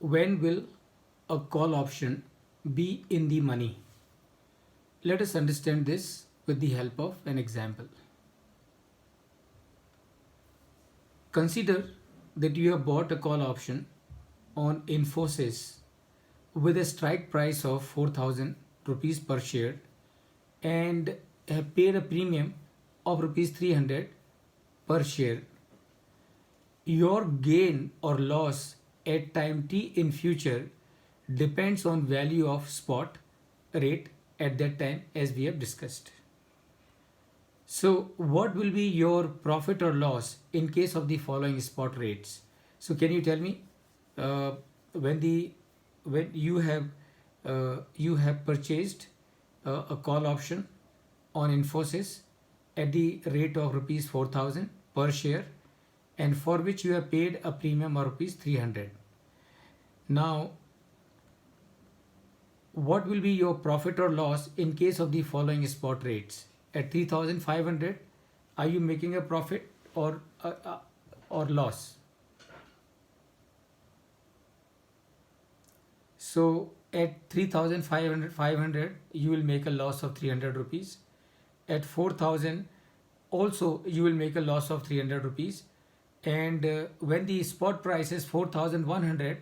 When will a call option be in the money? Let us understand this with the help of an example. Consider that you have bought a call option on Infosys with a strike price of 4,000 rupees per share and have paid a premium of rupees 300 per share. Your gain or loss at time t in future depends on value of spot rate at that time, as we have discussed. So what will be your profit or loss in case of the following spot rates? So can you tell me, uh, when the when you have purchased a call option on Infosys at the rate of rupees 4,000 per share, and for which you have paid a premium of rupees 300. Now, what will be your profit or loss in case of the following spot rates? At 3,500, are you making a profit or loss? So at 3,500 you will make a loss of 300 rupees. At 4,000 also you will make a loss of 300 rupees. And when the spot price is 4,100,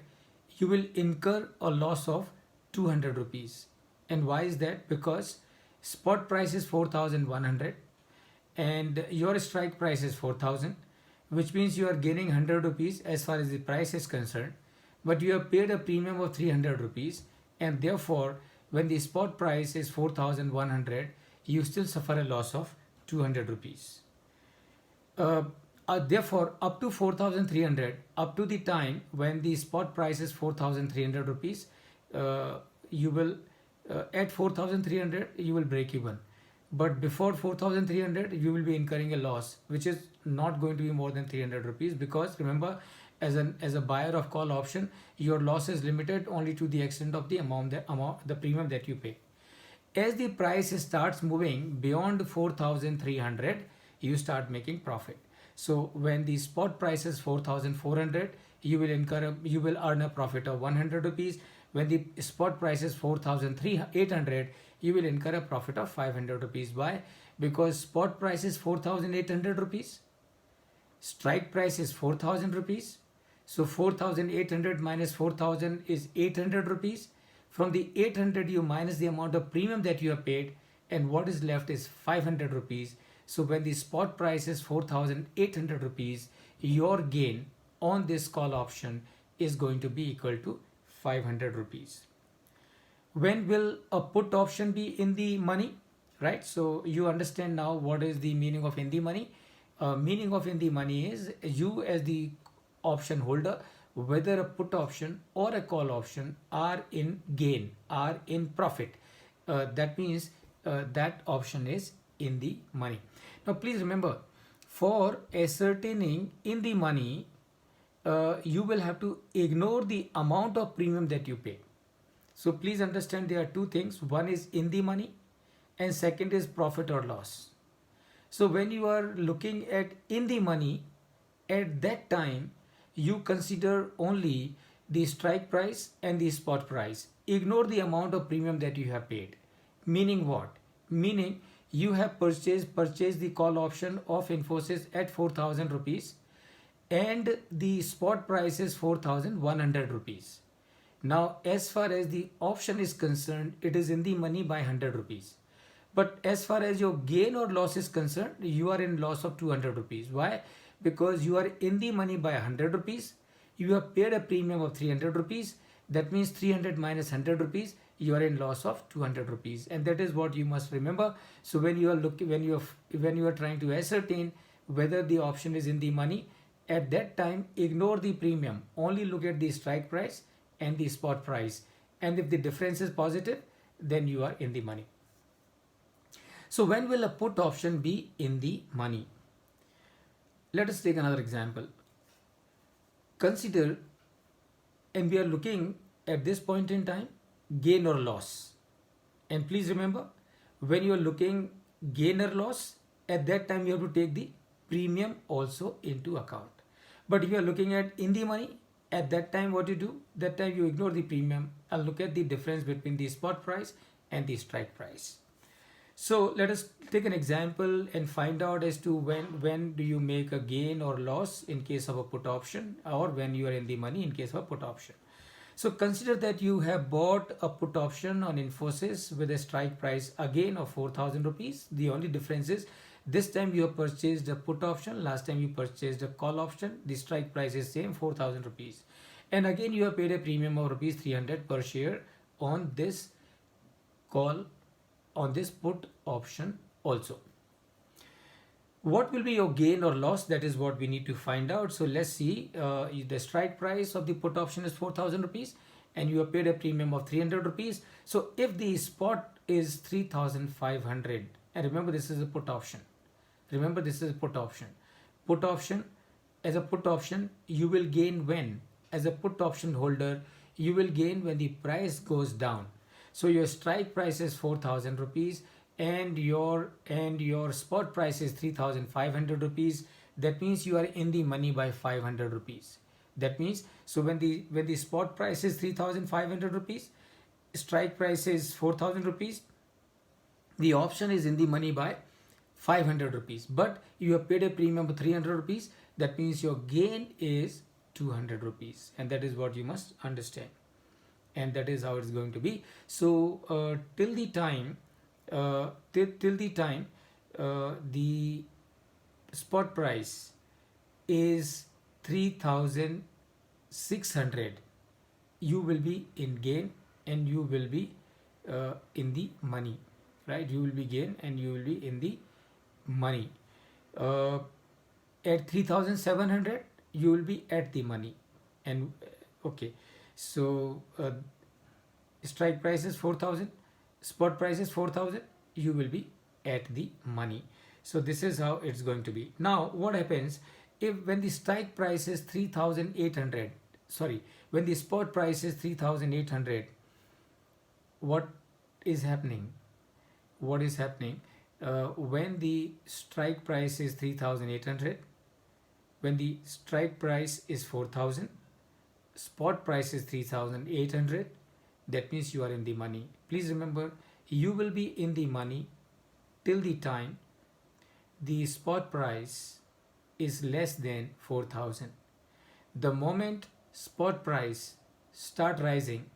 you will incur a loss of 200 rupees. And why is that? Because spot price is 4,100 and your strike price is 4,000, which means you are gaining 100 rupees as far as the price is concerned, but you have paid a premium of 300 rupees, and therefore when the spot price is 4,100, you still suffer a loss of 200 rupees. uh, Therefore, up to 4,300, up to the time when the spot price is 4,300 rupees, you will, at 4,300, you will break even. But before 4,300, you will be incurring a loss, which is not going to be more than 300 rupees, because remember, as a buyer of call option, your loss is limited only to the extent of the the premium that you pay. As the price starts moving beyond 4,300, you start making profit. So when the spot price is 4,400, you will earn a profit of 100 rupees. When the spot price is 4,800, you will incur a profit of 500 rupees. Why? Because spot price is 4,800 rupees. Strike price is 4,000 rupees. So 4,800 minus 4,000 is 800 rupees. From the 800, you minus the amount of premium that you have paid, and what is left is 500 rupees. So when the spot price is 4,800 rupees, your gain on this call option is going to be equal to 500 rupees. When will a put option be in the money? Right? So you understand now what is the meaning of in the money. Meaning of in the money is you as the option holder, whether a put option or a call option, are in gain, are in profit. That means that option is in the money. Now please remember, for ascertaining in the money, you will have to ignore the amount of premium that you pay. So please understand, there are two things. One is in the money and second is profit or loss. So when you are looking at in the money, at that time you consider only the strike price and the spot price. Ignore the amount of premium that you have paid. Meaning what? Meaning you have purchased the call option of Infosys at 4,000 rupees and the spot price is 4,100 rupees. Now as far as the option is concerned, it is in the money by 100 rupees. But as far as your gain or loss is concerned, you are in loss of 200 rupees. Why? Because you are in the money by 100 rupees. You have paid a premium of 300 rupees. That means 300 minus 100 rupees, you are in loss of 200 rupees. And that is what you must remember. So when you are trying to ascertain whether the option is in the money, at that time ignore the premium. Only look at the strike price and the spot price. And if the difference is positive, then you are in the money. So when will a put option be in the money? Let us take another example. Consider, and we are looking at this point in time, gain or loss. And please remember, when you are looking gain or loss, at that time you have to take the premium also into account. But if you are looking at in the money, At that time, what you do? That time you ignore the premium and look at the difference between the spot price and the strike price. So let us take an example and find out as to when do you make a gain or loss in case of a put option, or when you are in the money in case of a put option. So consider that you have bought a put option on Infosys with a strike price again of 4,000 rupees. The only difference is this time you have purchased a put option, last time you purchased a call option. The strike price is same, 4,000 rupees. And again you have paid a premium of rupees 300 per share on this call, on this put option also. What will be your gain or loss? That is what we need to find out. So let's see, the strike price of the put option is 4,000 rupees and you have paid a premium of 300 rupees. So if the spot is 3,500, and remember this is a put option. Remember this is a put option. Put option, as a put option, you will gain when? As a put option holder, you will gain when the price goes down. So your strike price is 4,000 rupees and your spot price is 3,500 rupees. That means you are in the money by 500 rupees. That means, so when the spot price is 3,500 rupees, strike price is 4,000 rupees, the option is in the money by 500 rupees, but you have paid a premium of 300 rupees. That means your gain is 200 rupees, and that is what you must understand, and that is how it's going to be. So till the time the spot price is 3,600, you will be in gain and you will be in the money, right? You will be gain and you will be in the money. At 3,700 you will be at the money. And okay, so strike price is 4,000, spot price is 4,000, you will be at the money. So this is how it's going to be. Now what happens if when the strike price is 3,800, sorry, when the spot price is 3,800, what is happening? What is happening when the strike price is 3,800, when the strike price is 4,000, spot price is 3,800, that means you are in the money. Please remember, you will be in the money till the time the spot price is less than 4,000. The moment spot price start rising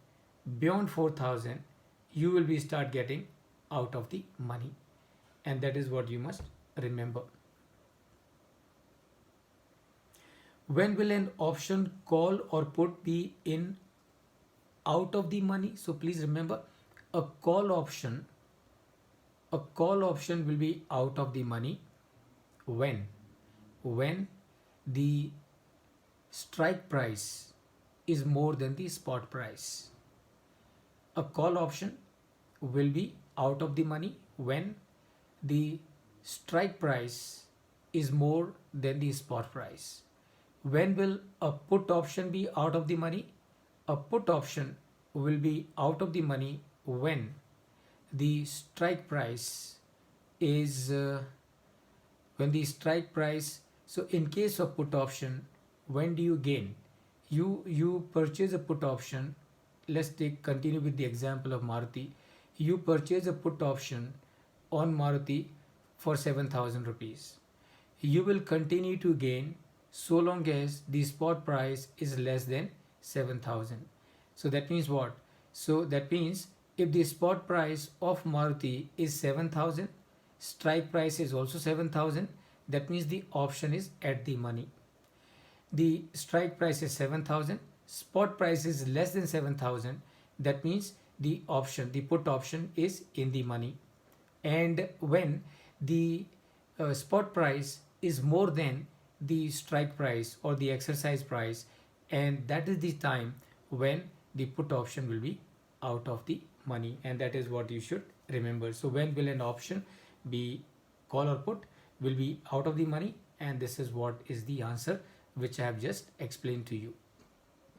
beyond 4,000, you will be start getting out of the money, and that is what you must remember. When will an option call or put be in out of the money? So please remember, a call option will be out of the money when the strike price is more than the spot price. A call option will be out of the money when the strike price is more than the spot price. When will a put option be out of the money? A put option will be out of the money when the strike price is so in case of put option, when do you gain? You purchase a put option. Let's continue with the example of Maruti. You purchase a put option on Maruti for 7,000 rupees. You will continue to gain so long as the spot price is less than 7,000. So that means what? So that means if the spot price of Maruti is 7,000, strike price is also 7,000, that means the option is at the money. The strike price is 7,000, spot price is less than 7,000, that means the option, the put option is in the money. And when the spot price is more than the strike price or the exercise price, and that is the time when the put option will be out of the money, and that is what you should remember. So when will an option be call or put will be out of the money, and this is what is the answer which I have just explained to you.